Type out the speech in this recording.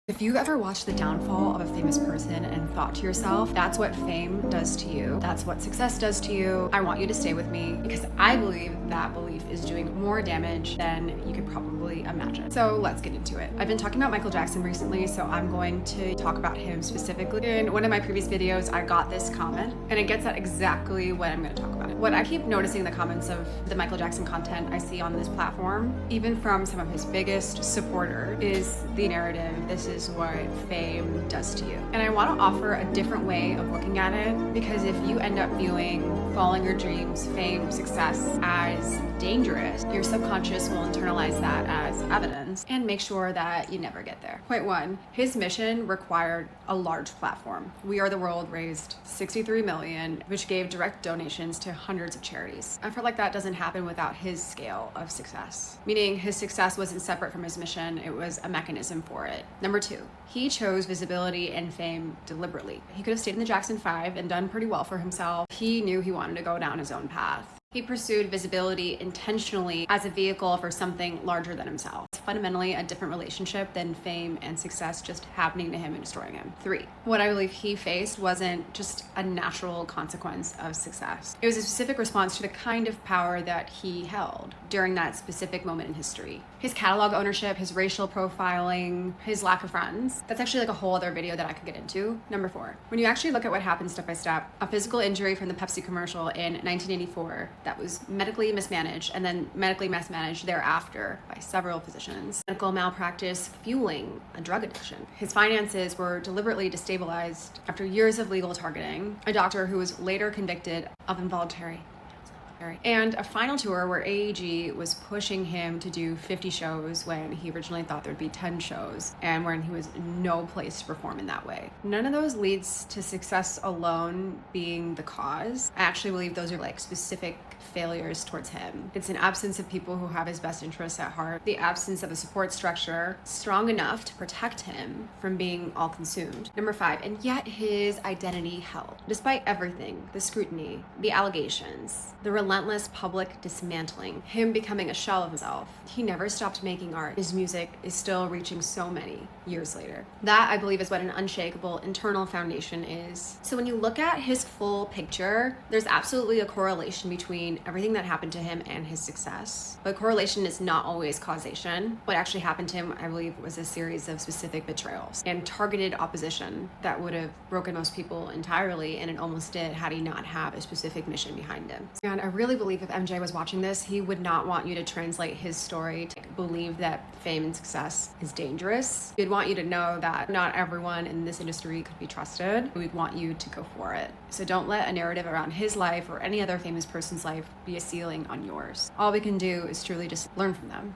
If you've ever watched the downfall of a famous person and thought to yourself, that's what fame does to you, that's what success does to you, I want you to stay with me because I believe that belief is doing more damage than you could probably imagine. So let's get into it. I've been talking about Michael Jackson recently, so I'm going to talk about him specifically. In one of my previous videos, I got this comment, and it gets at exactly what I'm going to talk about. What I keep noticing in the comments of the Michael Jackson content I see on this platform, even from some of his biggest supporters, is the narrative, this is what fame does to you. And I want to offer a different way of looking at it, because if you end up viewing following your dreams, fame, success as dangerous, your subconscious will internalize that as evidence and make sure that you never get there. Point one, his mission required a large platform. We Are the World raised $63 million, which gave direct donations to hundreds of charities. I feel like that doesn't happen without his scale of success, meaning his success wasn't separate from his mission, it was a mechanism for it. Number two, he chose visibility and fame deliberately. He could have stayed in the Jackson 5 and done pretty well for himself. He knew he wanted to go down his own path. He pursued visibility intentionally as a vehicle for something larger than himself. It's fundamentally a different relationship than fame and success just happening to him and destroying him. Three, what I believe he faced wasn't just a natural consequence of success. It was a specific response to the kind of power that he held during that specific moment in history. His catalog ownership, his racial profiling, his lack of friends. That's actually like a whole other video that I could get into. Number four, when you actually look at what happened step by step, a physical injury from the Pepsi commercial in 1984 that was medically mismanaged and then medically mismanaged thereafter by several physicians. Medical malpractice fueling a drug addiction. His finances were deliberately destabilized after years of legal targeting. A doctor who was later convicted of involuntary and a final tour where AEG was pushing him to do 50 shows when he originally thought there'd be 10 shows, and when he was in no place to perform in that way. None of those leads to success alone being the cause. I actually believe those are like specific failures towards him. It's an absence of people who have his best interests at heart, the absence of a support structure strong enough to protect him from being all consumed. Number five, and yet his identity held. Despite everything, the scrutiny, the allegations, the relentless public dismantling, him becoming a shell of himself, he never stopped making art. His music is still reaching so many years later. That, I believe, is what an unshakable internal foundation is. So when you look at his full picture, there's absolutely a correlation between everything that happened to him and his success. But correlation is not always causation. What actually happened to him, I believe, was a series of specific betrayals and targeted opposition that would have broken most people entirely, and it almost did had he not have a specific mission behind him. And I really believe if MJ was watching this, he would not want you to translate his story to believe that fame and success is dangerous. He'd want you to know that not everyone in this industry could be trusted. We'd want you to go for it. So don't let a narrative around his life or any other famous person's life be a ceiling on yours. All we can do is truly just learn from them.